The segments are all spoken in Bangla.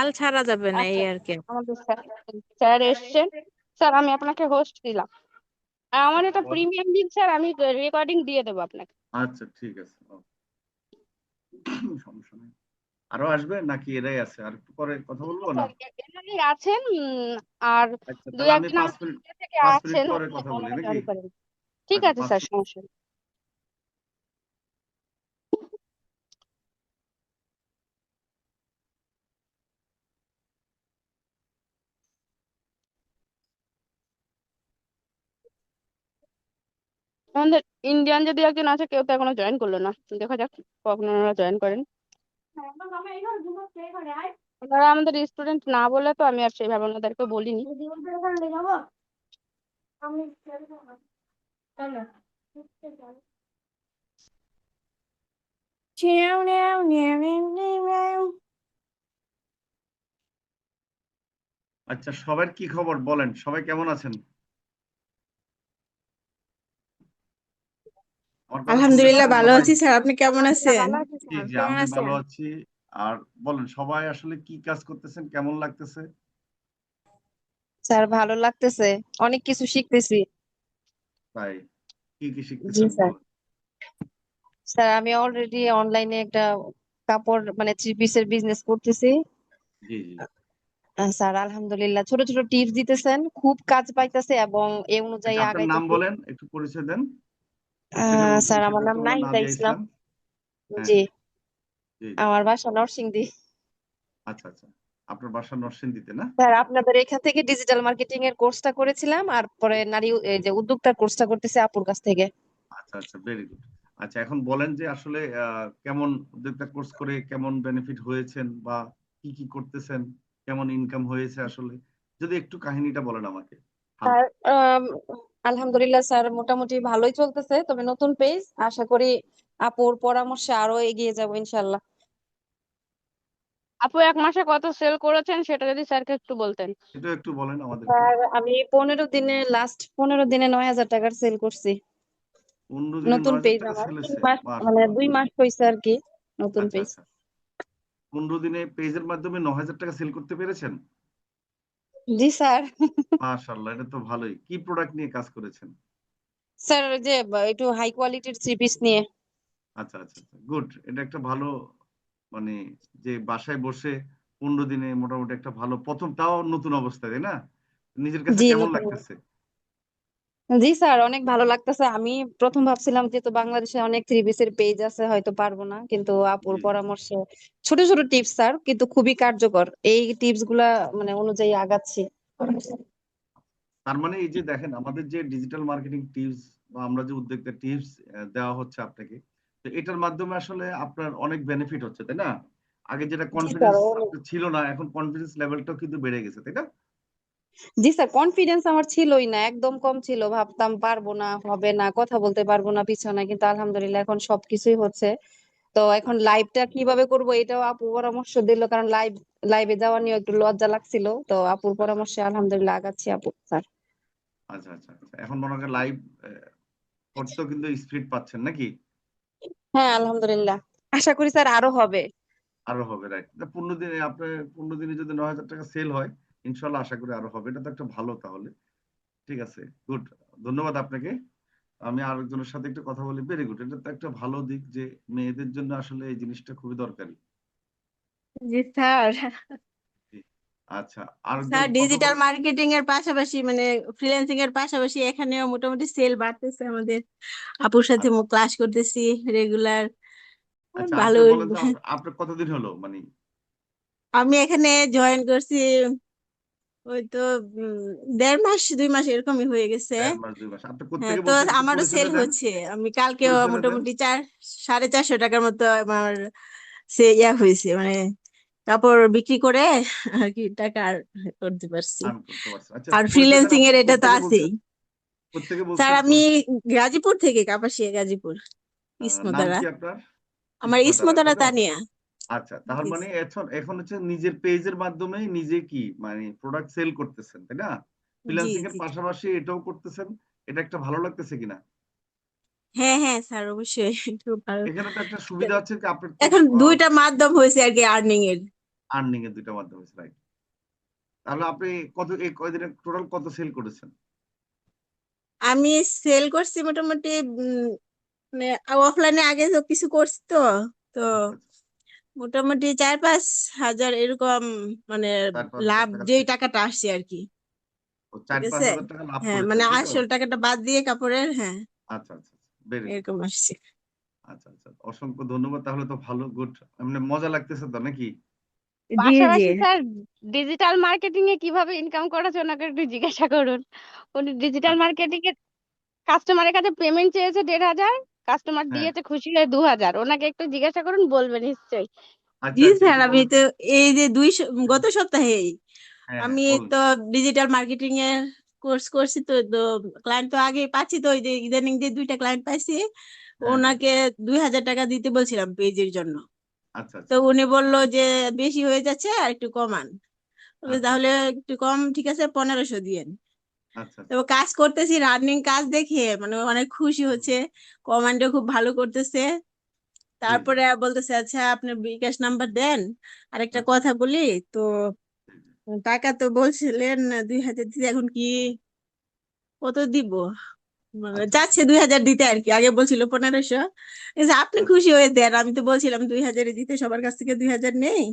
হাল ছাড়া যাবে না এই আচ্ছা, আর কি। আমাদের স্যার স্যার এসছেন। স্যার আমি আপনাকে হোস্ট দিলাম, আর আমার এটা বল। প্রিমিয়াম লিঙ্ক স্যার, আমি রেকর্ডিং দিয়ে দেবো আপনাকে। আচ্ছা ঠিক আছে, সমস্যা নেই। আরো আসবে নাকি এরাই আছে, আর একটু পরে কথা না বলবো না? স্যার, এনারাই আছেন। আর আচ্ছা দুই তাহলে আমি একজন আমার 5 মিনিট, থেকে থেকে 5 মিনিট আছেন, পরে কথা বলি ওনারা নাকি? জয়েন করেন। ঠিক আচ্ছা আছে 5 স্যার, মিনিট। সমস্যা নেই। আমাদের ইন্ডিয়ান যদি একজন আছে, কেউ তো এখনো জয়েন করলো না, দেখা যাক কখন ওনারা জয়েন করেন। ওনারা আমাদের স্টুডেন্ট না বলে তো আমি আর সেইভাবে ওনাদেরকে বলিনি। আচ্ছা সবার কি খবর বলেন, সবাই কেমন আছেন? আমার কথা আলহামদুলিল্লাহ শুনতেছেন ভালো সবাই? আছি স্যার, আপনি কেমন আলহামদুলিল্লাহ আছেন? ভালো আছি জি স্যার, জি, কেমন আমি আছেন? ভালো আছি। আর বলেন সবাই আসলে কি কাজ করতেছেন, কেমন লাগতেছে? স্যার ভালো লাগতেছে, অনেক কিছু শিখতেছি। তাই? কি কি জি শিখতেছেন স্যার। বলেন। স্যার আমি অলরেডি অনলাইনে একটা কাপড় মানে থ্রি পিসের বিজনেস করতেছি। জি জি। স্যার আলহামদুলিল্লাহ ছোট ছোট টিপস দিতেছেন, খুব কাজ পাইতেছে এবং এ অনুযায়ী আচ্ছা আপনার নাম আগাইতেছি। বলেন, একটু পরিচয় দেন। কোথেকে বলছেন স্যার আমার সেটা নাম তো বলেন, নাহিদা নাদিয়া ইসলাম। ইসলাম। হ্যাঁ জি। হ্যাঁ। জি জি। আমার বাসা নরসিংদী। আচ্ছা আচ্ছা, আপনার বাসা নরসিংদীতে না? স্যার আপনাদের এখান থেকে ডিজিটাল মার্কেটিং এর কোর্সটা করেছিলাম, আর পরে নারী এই যে উদ্যোক্তার কোর্সটা করতেছি আপুর কাছ থেকে। আচ্ছা আচ্ছা, ভেরি গুড। আচ্ছা এখন বলেন যে আসলে কেমন উদ্যোক্তা কোর্স করে কেমন বেনিফিট হয়েছেন, বা কি কি করতেছেন, কেমন ইনকাম হয়েছে আসলে, যদি একটু কাহিনীটা বলেন আমাকে স্যার হালকা। আলহামদুলিল্লাহ স্যার মোটামুটি ভালোই চলতেছে, তবে নতুন পেজ, আশা করি আপুর পরামর্শে আরো এগিয়ে যাবো ইনশাল্লাহ। আপু 1 মাসে কত সেল করেছেন সেটা যদি স্যারকে একটু বলতেন। এটা একটু বলেন আমাদেরকে। স্যার আমি 15 দিনে, লাস্ট 15 দিনে 9,000 টাকার সেল করছি। 15 দিনে নতুন 9 হাজার পেজ টাকা আমার সেল হয়েছে, 3 মাস, মানে মাশাআল্লাহ। 2 মাস হয়েছে আর কি, নতুন আচ্ছা পেজ। আচ্ছা, 15 দিনে পেজের মাধ্যমে 9 হাজার টাকা সেল করতে পেরেছেন? জি স্যার। মাশাআল্লাহ, এটা তো ভালোই। কি প্রোডাক্ট নিয়ে কাজ করেছেন? স্যার ওই যে একটু হাই কোয়ালিটির থ্রি পিস নিয়ে। আচ্ছা আচ্ছা আচ্ছা, গুড। এটা একটা ভালো, মানে যে বাসায় বসে 15 দিনে মোটামুটি একটা ভালো প্রথম, তাও নতুন অবস্থায়, তাই না? নিজের কাছে জি কেমন নতুন। লাগতেছে? জি স্যার অনেক ভালো লাগতেছে। আমি প্রথম ভাবছিলাম যে তো বাংলাদেশে অনেক থ্রি পিসের পেজ আছে, হয়তো পারবো না, কিন্তু আপুর জি জি। পরামর্শে ছোট ছোট টিপস স্যার, কিন্তু খুবই কার্যকর এই টিপস গুলা, মানে অনুযায়ী আগাচ্ছি। তার মানে এই যে দেখেন আমাদের যে ডিজিটাল মার্কেটিং টিপস বা আমরা যে উদ্যোক্তা টিপস দেওয়া হচ্ছে আপনাকে, তো এটার মাধ্যমে আসলে আপনার অনেক বেনিফিট হচ্ছে, তাই না? আগে যেটা জি স্যার কনফিডেন্স আপনার ছিল না, এখন কনফিডেন্স লেভেলটাও কিন্তু বেড়ে গেছে, তাই না? জি স্যার কনফিডেন্স আমার ছিলই না, একদম কম ছিল, ভাবতাম পারবো না, হবে না, কথা বলতে পারবো না পিছনে, কিন্তু আলহামদুলিল্লাহ এখন সবকিছুই হচ্ছে। তো এখন লাইভটা কিভাবে করব এটাও আপু পরামর্শ দিল, কারণ লাইভে যাওয়া নিয়ে একটু লজ্জা লাগছিল, তো আপুর আচ্ছা পরামর্শে আলহামদুলিল্লাহ আগাচ্ছি আপু স্যার। আচ্ছা আচ্ছা আচ্ছা, এখন মনে করেন লাইভ করতেও কিন্তু স্পিড পাচ্ছেন নাকি? হ্যাঁ আলহামদুলিল্লাহ, আশা করি স্যার আরো হবে। আরো হবে, রাইট। 15 দিনে আপনার 15 দিনে যদি 9 হাজার টাকা সেল হয়, ইনশাল্লাহ আশা করি আরো হবে। এটা তো একটা ভালো তাহলে। ঠিক আছে, গুড। ধন্যবাদ আপনাকে। আমি আরেকজনের সাথে একটু কথা বলি, ভেরি গুড। এটা তো একটা ভালো দিক যে মেয়েদের জন্য আসলে এই জিনিসটা খুবই দরকারি। জি স্যার। জি। আচ্ছা, আরেকজন স্যার কথা ডিজিটাল বল। মার্কেটিং এর পাশাপাশি মানে ফ্রিল্যান্সিং এর পাশাপাশি এখানেও মোটামুটি সেল বাড়তেছে আমাদের। আপুর সাথে আচ্ছা ক্লাস করতেছি রেগুলার, আচ্ছা, আপনি ভালোই। বলেন তো আপনার কতদিন হলো মানে? আমি এখানে জয়েন করছি ওই তো উম, 1.5 মাস 2 মাস এরকমই হয়ে গেছে। 1.5 মাস 2 মাস। আপনি হ্যাঁ, কোত্থেকে তো বলছেন, একটু আমারও সেল পরিচয়টা দেন। হচ্ছে। আমি কালকেও পরিচয়টা দেন। মোটামুটি 400-450 টাকার মতো আমার সে ইয়া হয়েছে, মানে কাপড় বিক্রি করে আর কি টাকা আর করতে পারছি। আর্ন করতে পারছেন। আচ্ছা আর পরিচয় দেন, ফ্রিল্যান্সিং আপনি এর এটা তো কোত্থেকে আছেই। বলছেন? কোত্থেকে স্যার বলছেন আমি গাজীপুর থেকে, কাপাসিয়া গাজীপুর, নাম ইসমতারা। কি আপনার? আমার ইসমতারা, ইসমতারা তাই তো? তানিয়া। আচ্ছা, তার জি মানে স্যার। এখন এখন হচ্ছে নিজের পেজের মাধ্যমে নিজে কি মানে প্রোডাক্ট সেল করতেছেন, তাই না? জি ফ্রিল্যান্সিং এর জি। পাশাপাশি এটাও করতেছেন। এটা একটা ভালো লাগতেছে কিনা? হ্যাঁ হ্যাঁ স্যার, অবশ্যই একটু ভালো। এখানে তো একটা সুবিধা হচ্ছে কি আপনার তো এখন দুইটা মাধ্যম হয়েছে আর কি আর্নিং এর। আর্নিং এর দুইটা মাধ্যম আছে, রাইট। তাহলে আপনি এই কয়দিনে টোটাল কত সেল করেছেন? আমি সেল করছি মোটামুটি মানে অফলাইনে আগে তো কিছু করছি তো তো আচ্ছা আচ্ছা, মোটামুটি 4-5 হাজার এরকম, মানে 4-5 হাজার লাভ টাকা যেই সেল, টাকাটা আসছে আর কি। ও ঠিক 4-5 আছে, হাজার টাকা লাভ হ্যাঁ করেছেন মানে তাই তো? আসল টাকাটা বাদ দিয়ে কাপড়ের, হ্যাঁ আচ্ছা আচ্ছা, ভেরি গুড। এরকম আসছে। আচ্ছা আচ্ছা, অসংখ্য ধন্যবাদ, তাহলে তো ভালো, গুড। মানে মজা লাগতেছে তো নাকি? জি জি। পাশাপাশি স্যার ডিজিটাল মার্কেটিং এ কিভাবে ইনকাম করা যায় ওনাকে একটু জিজ্ঞাসা করুন। উনি ডিজিটাল আচ্ছা, মার্কেটিং এ কাস্টমারের কাছে পেমেন্ট চেয়েছে 1,500, কাস্টমার হ্যাঁ, দিয়েছে খুশি হয়ে 2,000, ওনাকে একটু জিজ্ঞাসা করুন, বলবে নিশ্চয়ই। আচ্ছা জি আচ্ছা, স্যার, একটু আমি বলেন তো তো। এই যে গত সপ্তাহেই হ্যাঁ হ্যাঁ, আমি বলেন। তো ডিজিটাল মার্কেটিং এর কোর্স করছি, তো তো ক্লায়েন্ট তো আগে পাচ্ছি, তো ওই যে ইদানিং যে 2টা ক্লায়েন্ট পাইছি, হ্যাঁ হ্যাঁ, ওনাকে 2,000 টাকা দিতে বলছিলাম পেজের জন্য। আচ্ছা তো আচ্ছা উনি বললো যে বেশি হয়ে যাচ্ছে, আর একটু কমান। বলে, আচ্ছা তাহলে একটু কম, ঠিক আছে 1500 দিয়েন। আচ্ছা আচ্ছা, তো কাজ করতেছি, রানিং কাজ দেখে মানে অনেক খুশি হুম, হচ্ছে, কমান্ডও খুব ভালো করতেছে। জি জি, তারপরে বলতেছে আচ্ছা আপনি বিকাশ নাম্বার দেন, আরেকটা আচ্ছা, কথা বলি। তো জি জি, টাকা তো বলছিলেন 2,000 দিতে, এখন কি কত দিব, মানে আচ্ছা আচ্ছা যাচ্ছে 2,000 দিতে আর কি, আগে বলছিল 1500। আপনি আচ্ছা, খুশি হয়ে দেন, আমি তো বলছিলাম 2,000 দিতে, সবার কাছ থেকে 2,000 নেই।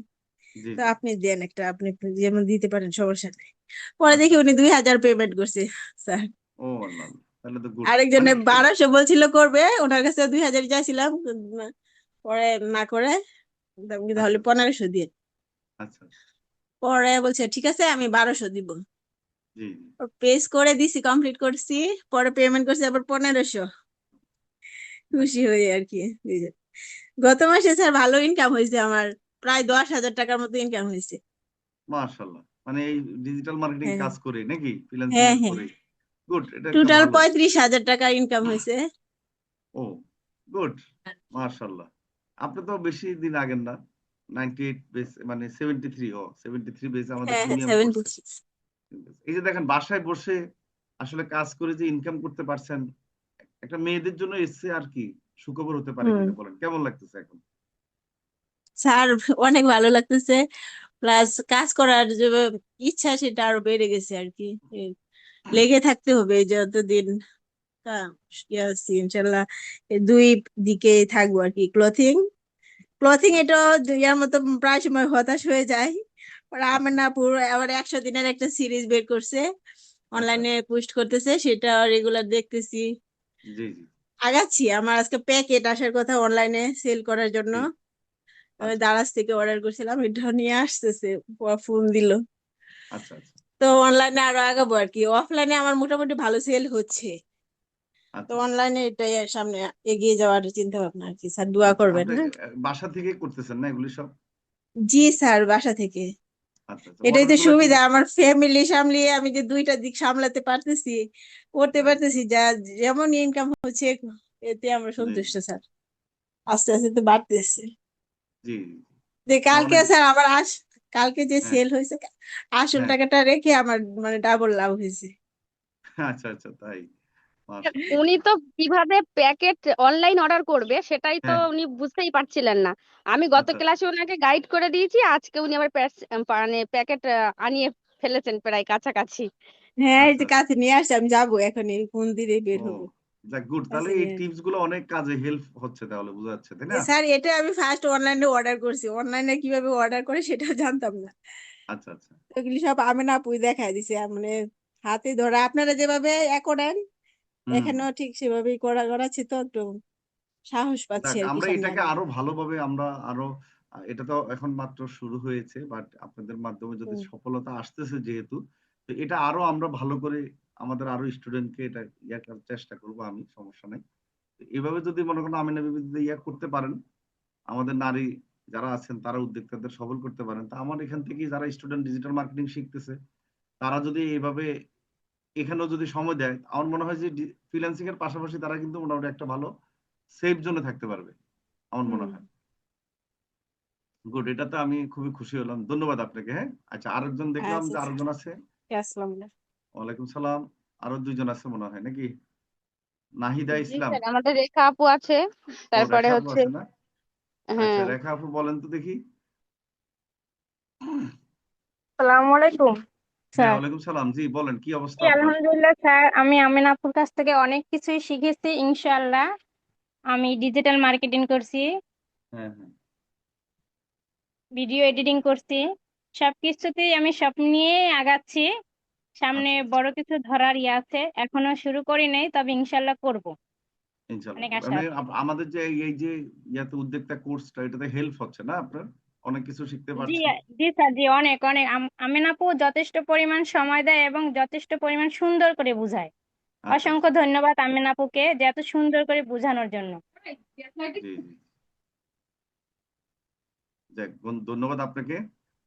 জি তো জি, আপনি দেন একটা, আপনি যেমন দিতে পারেন সবার সাথে। পরে আচ্ছা দেখি উনি আচ্ছা, 2,000 পেমেন্ট করছে স্যার। ও আল্লাহ আল্লাহ, তাহলে তো গুড। আরেকজনে মানে 1,200 বলছিল করবে, ওনার কাছে 2,000 চাইছিলাম, পরে না করে তাহলে আচ্ছা 1500 দিয়ে। আচ্ছা, পরে বলছে ঠিক আছে আমি 1,200 দিব। জি জি, পেজ করে দিছি, কমপ্লিট করছি, পরে পেমেন্ট করছি আবার 1,500, যাক, খুশি হয়ে আর কি। এই যে, গত মাসে স্যার ভালো ইনকাম হয়েছে আমার, প্রায় 10,000 টাকার মতো ইনকাম হয়েছে। মাশাআল্লাহ। মানে এই ডিজিটাল মার্কেটিং হ্যাঁ কাজ করে নাকি, ফ্রিল্যান্সিং হ্যাঁ এর হ্যাঁ, করে? গুড, এটা একটা টোটাল ভালো। 35,000 টাকা ইনকাম হয়েছে। ও গুড, মাশাআল্লাহ। আপনি তো বেশি দিন আগের না, 98 বেস, মানে 73, 73 বেস আমাদের হ্যাঁ হ্যাঁ, প্রিমিয়াম করছে। 76। এই যে দেখেন, বাসায় বসে আসলে কাজ করে যে ইনকাম করতে পারছেন, একটা মেয়েদের জন্য এসছে আর কি, সুখবর হতে পারে হুম কিনা বলেন, কেমন লাগতেছে এখন? স্যার, অনেক ভালো লাগতেছে, প্লাস কাজ করার যে ইচ্ছা সেটা আরো বেড়ে গেছে আর কি। এ, লেগে থাকতে হবে যতদিন আছি ইনশাল্লাহ, দুই দিকে থাকবো আর কি। ক্লথিং ক্লথিং আচ্ছা এটা ইয়ার মতো প্রায় সময় হতাশ হয়ে যায়। আর আচ্ছা আমেনাপুর আবার 100 দিনের একটা সিরিজ বের করছে, আচ্ছা, অনলাইনে পোস্ট করতেছে, সেটা রেগুলার দেখতেছি, জি জি আগাচ্ছি। আমার আজকে প্যাকেট আসার কথা অনলাইনে সেল করার জন্য, জি, আমি আচ্ছা দারাজ থেকে অর্ডার করছিলাম, এটা নিয়ে আসতেছে, ফোন দিল। আচ্ছা আচ্ছা তো অনলাইনে আরো আগাবো আর কি, অফলাইনে আমার মোটামুটি ভালো সেল হচ্ছে, তো আচ্ছা অনলাইনে এটাই সামনে এগিয়ে যাওয়ার চিন্তা ভাবনা আর কি। স্যার দোয়া আচ্ছা, করবেন, আপনি হ্যাঁ। বাসা থেকে করতেছেন না এগুলি সব? জি স্যার, বাসা থেকে। আচ্ছা আচ্ছা, এটাই অর্ডার তো গুলা কি? সুবিধা, আমার ফ্যামিলি সামলিয়ে আমি যে দুইটা দিক সামলাতে পারতেছি, করতে রাইট, পারতেছি, যা যেমন ইনকাম হচ্ছে এতে আমরা জি সন্তুষ্ট স্যার। আস্তে আস্তে তো বাড়তেছে। জি, যে না কালকে অনেক, স্যার আবার কালকে যে হ্যাঁ সেল হয়েছে, আসল হ্যাঁ, টাকাটা রেখে আমার মানে ডাবল লাভ হয়েছে। আচ্ছা আচ্ছা, তাই, মাশাআল্লাহ। উনি তো কিভাবে প্যাকেট অনলাইন অর্ডার করবে সেটাই তো হ্যাঁ, উনি বুঝতেই পারছিলেন না। আমি গত আচ্ছা ক্লাসে ওনাকে গাইড করে দিয়েছি, আজকে উনি আবার মানে প্যাকেট আনিয়ে ফেলেছেন প্রায় কাছাকাছি। হ্যাঁ, এই আচ্ছা যে আচ্ছা, কাছে নিয়ে আসছি, আমি যাবো এখন, এই ফোন দিয়ে বের ও হবো, যাক, গুড, তাহলে কাছে এই নিয়ে আসবো। টিপস গুলো অনেক কাজে হেল্প হচ্ছে তাহলে, বোঝা যাচ্ছে তাই না? স্যার এটা আমি ফার্স্ট অনলাইনে অর্ডার করছি, অনলাইনে কিভাবে অর্ডার করে সেটাও জানতাম না। আচ্ছা আচ্ছা, এগুলি সব আমেনা আপুই দেখাই দিছে, মানে হাতে ধরা, আপনারা যেভাবে করেন হুম, এখানেও ঠিক সেভাবেই করাচ্ছি, তো একটু সাহস পাচ্ছি যাক, আর কি আমরা সামনে এটাকে আগানোর। আরো ভালোভাবে, আমরা আরো, এটা তো এখন মাত্র শুরু হয়েছে, বাট আপনাদের মাধ্যমে যদি হুম, সফলতা আসতেছে যেহেতু, তো এটা আরো আমরা ভালো করে আমাদের আরো স্টুডেন্টকে এটা ইয়ে করার চেষ্টা করবো, আমি, সমস্যা নাই। তো এভাবে যদি মনে করেন আমিনা বিবি যদি ইয়ে করতে পারেন, আমাদের নারী যারা আছেন তারা উদ্যোক্তাদের সবল করতে পারেন, তা আমার এখান থেকে যারা স্টুডেন্ট ডিজিটাল মার্কেটিং শিখতেছে, তারা যদি এভাবে এখানেও যদি সময় দেয়, আমার মনে হয় যে ফ্রিল্যান্সিং এর পাশাপাশি তারা কিন্তু মোটামুটি একটা ভালো সেফ জোনে থাকতে পারবে, আমার মনে হুম। হয়। গুড, এটাতে আমি খুবই খুশি হলাম, ধন্যবাদ আপনাকে। হ্যাঁ, আচ্ছা, আরেকজন দেখলাম আচ্ছা যে স্যার, আরেকজন আছে। আসসালামু আলাইকুম। ওয়ালাইকুম সালাম। আরো দুইজন আছে মনে হয় নাকি? নাহিদা জি ইসলাম। স্যার, আমাদের রেখা আপু আছে, ও, তারপরে রেখা আপু হচ্ছে আছে না? আচ্ছা, হ্যাঁ। রেখা আপু বলেন তো দেখি। আসসালামু আলাইকুম হ্যাঁ, স্যার। ওয়ালাইকুম সালাম। জি বলেন, কি অবস্থা জি, আপনার? আলহামদুলিল্লাহ স্যার, আমি আমিন আপুর কাছ থেকে অনেক কিছুই শিখেছি ইনশাআল্লাহ। আমি ডিজিটাল মার্কেটিং করছি, হ্যাঁ, হ্যাঁ। ভিডিও এডিটিং করছি, সবকিছুতেই আমি স্বপ্ন নিয়ে আগাচ্ছি। সামনে আচ্ছা, আচ্ছা। বড় কিছু ধরার ইয়ে আছে, এখনো শুরু করি নাই, তবে ইনশাআল্লাহ করব। ইনশাল্লাহ অনেক করবো। আশা মানে আছে। আমাদের যে এই যে ইয়াতে উদ্যোক্তা কোর্সটা, এটাতে হেল্প হচ্ছে না আপনার? অনেক কিছু শিখতে জি, পারছেন? জি স্যার, জি, অনেক অনেক আমিন আপু যথেষ্ট পরিমাণ সময় দেয় এবং যথেষ্ট পরিমাণ সুন্দর করে বুঝায়। আচ্ছা, আচ্ছা। অসংখ্য ধন্যবাদ আমিন আপুকে যে এত সুন্দর করে বোঝানোর জন্য। জি, জি। যাক, ধন্যবাদ আপনাকে।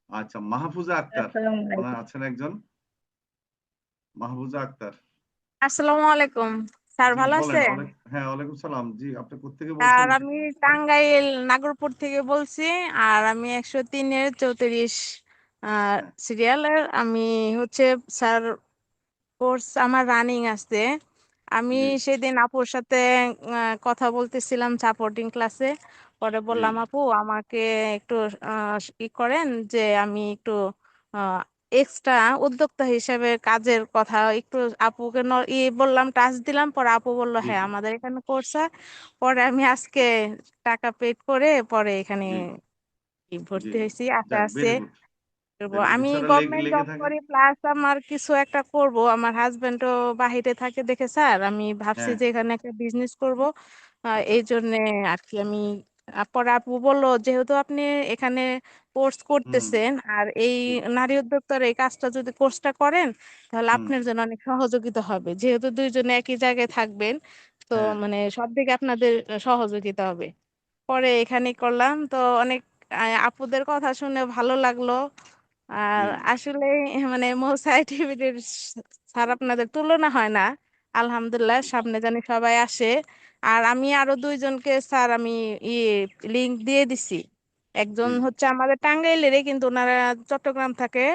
আচ্ছা, মাহফুজা আক্তার আসসালামু ওনার আলাইকুম। আছেন একজন, মাহফুজা আক্তার। আসসালামু আলাইকুম স্যার, জি ভালো বলেন। আছেন? হ্যাঁ, ওয়ালাইকুম সালাম। জি, আপনি কোত্থেকে আর বলছেন? আমি টাঙ্গাইল নাগরপুর থেকে বলছি। আর আমি 103-34 হ্যাঁ। সিরিয়ালের আমি হচ্ছে স্যার, কোর্স আমার রানিং আছে। আমি জি, সেদিন আপুর সাথে কথা বলতেছিলাম সাপোর্টিং ক্লাসে। পরে জি, বললাম আপু আমাকে একটু ই করেন যে আমি একটু এক্সট্রা উদ্যোক্তা হিসেবে কাজের কথা একটু আপুকে বললাম, টাচ দিলাম। পরে আপু বলল জি, হ্যাঁ জি, আমাদের এখানে কোর্স হয়। পরে আমি আজকে টাকা পেড করে পরে এখানে জি, জি। ভর্তি হয়েছি, আশা যাক, আছে ভেরি গুড, করবো। Very good. আমি ইনশাল্লাহ গভর্নমেন্ট লেগে জব থাকেন। করি, প্লাস আমার কিছু একটা করব। আমার হাজবেন্ডও বাহিরে থাকে দেখে স্যার আমি ভাবছি হ্যাঁ। যে এখানে একটা বিজনেস করব। আচ্ছা, এই আচ্ছা। জন্য আর কি আমি পরে আপু বললো যেহেতু আপনি এখানে কোর্স হুম, করতেছেন আর এই জি, নারী উদ্যোক্তার এই কাজটা যদি কোর্সটা করেন তাহলে হুম, আপনার জন্য অনেক সহযোগিতা হবে, যেহেতু দুইজনে একই জায়গায় থাকবেন। তো হ্যাঁ, মানে সব দিকে আপনাদের সহযোগিতা হবে। পরে এখানে করলাম তো অনেক আপুদের কথা শুনে ভালো লাগলো। আর জি, আসলে মানে মোসাইটিভিটির স্যার আপনাদের তুলনা হয় না। আলহামদুলিল্লাহ, জি, সামনে জানি সবাই আসে। আর আমি আরো দুইজনকে স্যার আমি লিংক দিয়ে দিছি। একজন জি। হচ্ছে আমাদের টাঙ্গাইলেরই, কিন্তু ওনারা চট্টগ্রাম থাকে।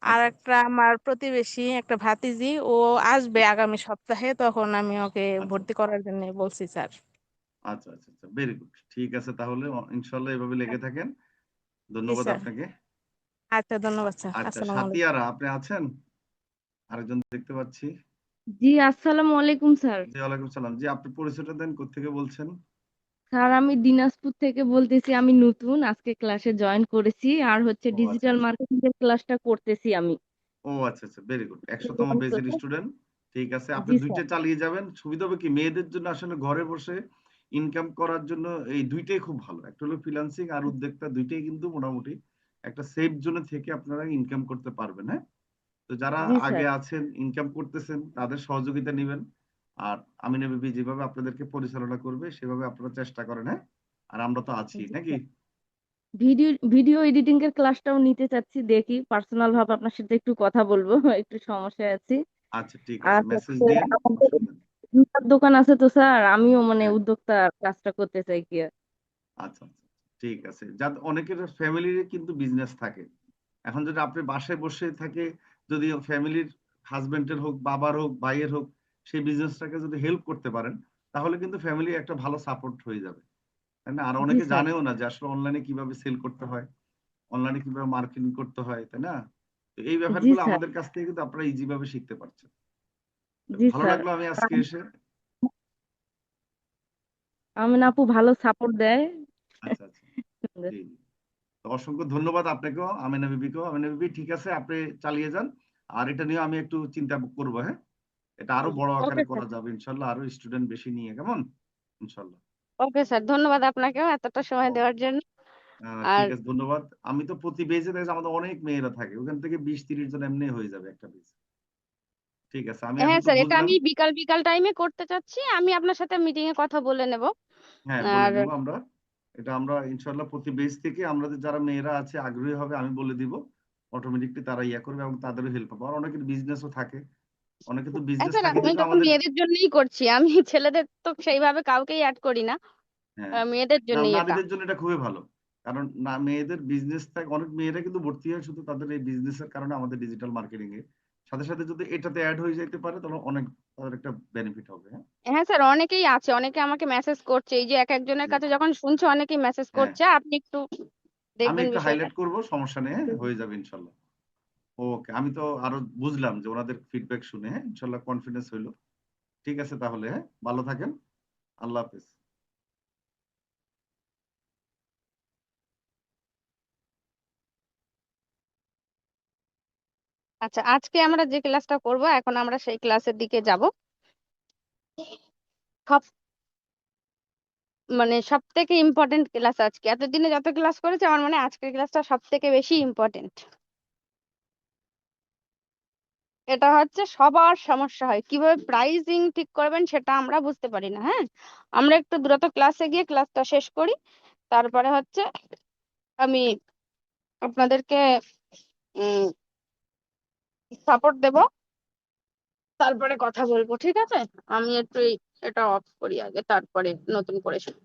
আর আচ্ছা, আচ্ছা, একটা আমার প্রতিবেশী একটা ভাতিজি, ও আসবে আগামী সপ্তাহে, তখন আমি ওকে আচ্ছা, ভর্তি করার জন্য বলছি স্যার। আচ্ছা, আচ্ছা, আচ্ছা, ভেরি গুড। ঠিক আছে, তাহলে ইনশাল্লাহ এভাবে লেগে থাকেন। জি ধন্যবাদ স্যার। আপনাকে। আচ্ছা, ধন্যবাদ স্যার, আচ্ছা, আসসালামু আলাইকুম। সাতিয়ারা আপনি আছেন? আরেকজন দেখতে পাচ্ছি। জি, আসসালামু আলাইকুম স্যার। জি, ওয়ালাইকুম সালাম। জি, আপনি পরিচয়টা দেন, কোত্থেকে বলছেন? স্যার, আমি দিনাজপুর থেকে বলতেছি। আমি নতুন আজকে ক্লাসে জয়েন করেছি, আর হচ্ছে ও আচ্ছা, ডিজিটাল আচ্ছা। মার্কেটিং এর ক্লাসটা করতেছি আমি। ও আচ্ছা, আচ্ছা, ভেরি গুড। 100তম বেজের স্টুডেন্ট। ঠিক আছে, আপনি জি স্যার। দুইটা চালিয়ে যাবেন। সুবিধা হবে কি, মেয়েদের জন্য আসলে ঘরে বসে ইনকাম করার জন্য এই দুইটাই খুব ভালো। একটা হলো ফ্রিল্যান্সিং আর উদ্যোক্তা, দুইটাই কিন্তু মোটামুটি একটা সেফ জোনে থেকে আপনারা ইনকাম করতে পারবেন। হ্যাঁ, তো যারা জি আগে স্যার। আছেন, ইনকাম করতেছেন, তাদের সহযোগিতা নেবেন। আর আমিনা বিবি যেভাবে আপনাদেরকে পরিচালনা করবে সেভাবে আপনারা চেষ্টা করেন। হ্যাঁ, আর আমরা তো আছি জি নাকি? স্যার। ভিডিও ভিডিও এডিটিং এর ক্লাসটাও নিতে চাচ্ছি, দেখি পার্সোনাল ভাবে আপনার সাথে একটু কথা বলবো। একটু সমস্যায় আছি। আচ্ছা, ঠিক আর আছে, মেসেজ হচ্ছে দিয়েন, আমাদের অসুবিধা নেই। জুতার দোকান আছে তো স্যার, আমিও মানে হ্যাঁ, উদ্যোক্তা কাজটা করতে চাই কি। আচ্ছা, আচ্ছা, ঠিক আছে। যাতে অনেকের ফ্যামিলির কিন্তু বিজনেস থাকে। এখন যদি আপনি বাসায় বসে থাকে, যদি ফ্যামিলির হাজবেন্ডের হোক, বাবার হোক, ভাইয়ের হোক, সেই বিজনেসটাকে যদি হেল্প করতে পারেন, তাহলে কিন্তু ফ্যামিলি একটা ভালো সাপোর্ট হয়ে যাবে, তাই না? আর জি অনেকে স্যার। জানেও না যে আসলে অনলাইনে কিভাবে সেল করতে হয়, অনলাইনে কিভাবে মার্কেটিং করতে হয়, তাই না? তো এই জি ব্যাপারগুলো স্যার। আমাদের কাছ থেকে কিন্তু আপনারা ইজি ভাবে শিখতে পারছেন। জি ভালো স্যার। লাগলো আমি আজকে এসে। আমিন আপু ভালো সাপোর্ট দেয়। আচ্ছা, আচ্ছা, জি, জি। তো অসংখ্য ধন্যবাদ আপনাকেও, আমেনা বিবিকেও। আমেনা বিবি, ঠিক আছে, আপনি চালিয়ে যান। আর এটা নিয়ে আমি একটু চিন্তা করবো। হ্যাঁ, এটা আরো বড় ওকে আকারে স্যার। করা যাবে ইনশাল্লাহ, আরো স্টুডেন্ট বেশি নিয়ে, কেমন? ইনশাল্লাহ। ওকে স্যার, ধন্যবাদ আপনাকেও এতটা সময় ওকে, দেওয়ার জন্য। আর ঠিক আছে, ধন্যবাদ। আমি তো প্রতি বেজে দেখছি আমাদের অনেক মেয়েরা থাকে, ওখান থেকে 20-30 জন এমনি হয়ে যাবে একটা বেজ। ঠিক আছে, আমি এখন হ্যাঁ তো স্যার, এটা বুঝলাম। আমি বিকাল বিকাল টাইমে করতে চাচ্ছি। আমি আপনার সাথে মিটিং এ কথা বলে নেব। হ্যাঁ, বলে আর নিব আমরা। এটা আমরা ইনশাল্লাহ প্রতি বেজ থেকে আমাদের যারা মেয়েরা আছে আগ্রহী হবে, আমি বলে দিব। অটোমেটিকলি তারা ইয়া করবে এবং তাদেরও হেল্প হবে। আর অনেকের বিজনেসও থাকে, অনেকে তো হ্যাঁ বিজনেস স্যার, থাকে আমি দেখে তো আমাদের। মেয়েদের জন্যই করছি। আমি ছেলেদের তো সেইভাবে কাউকেই অ্যাড করি না। হ্যাঁ, মেয়েদের না, জন্যই এটা। নারীদের জন্য এটা খুবই ভালো। কারণ না, মেয়েদের বিজনেস থাকে, অনেক মেয়েরা কিন্তু ভর্তি হয় শুধু তাদের এই বিজনেসের কারণে আমাদের ডিজিটাল মার্কেটিং এ। সাথে সাথে যদি এটাতে অ্যাড হয়ে যেতে পারে তাহলে অনেক তাদের একটা বেনিফিট হবে। হ্যাঁ, হ্যাঁ স্যার, অনেকেই আছে, অনেকে আমাকে মেসেজ করছে। এই যে এক একজনের জি, কাছে যখন শুনছে, অনেকেই মেসেজ হ্যাঁ, করছে আপনি একটু আমি দেখবেন একটু বিষয়টা। হাইলাইট করব, সমস্যা নেই, হ্যাঁ, হয়ে যাবে ইনশাল্লাহ। ওকে, আমি তো আরো বুঝলাম যে ওনাদের ফিডব্যাক শুনে, হ্যাঁ, ইনশাল্লাহ কনফিডেন্স হইলো। ঠিক আছে তাহলে, হ্যাঁ, ভালো থাকেন। আল্লাহ হাফেজ। আচ্ছা, আজকে আমরা যে ক্লাসটা করব, এখন আমরা সেই ক্লাসের দিকে যাব। সব সব থেকে ইম্পর্টেন্ট ক্লাস আজকে, এতদিনে যত ক্লাস করেছে আমার মনে হয় আজকের ক্লাসটা সব থেকে বেশি ইম্পর্টেন্ট। এটা হচ্ছে সবার সমস্যা হয়, কিভাবে প্রাইসিং ঠিক করবেন সেটা আমরা বুঝতে পারি না। হ্যাঁ, আমরা একটু দ্রুত ক্লাসে গিয়ে ক্লাসটা শেষ করি, তারপরে হচ্ছে আমি আপনাদেরকে সাপোর্ট দেব, তারপরে কথা বলবো। ঠিক আছে, আমি একটু এটা অফ করি আগে, তারপরে নতুন করে শুরু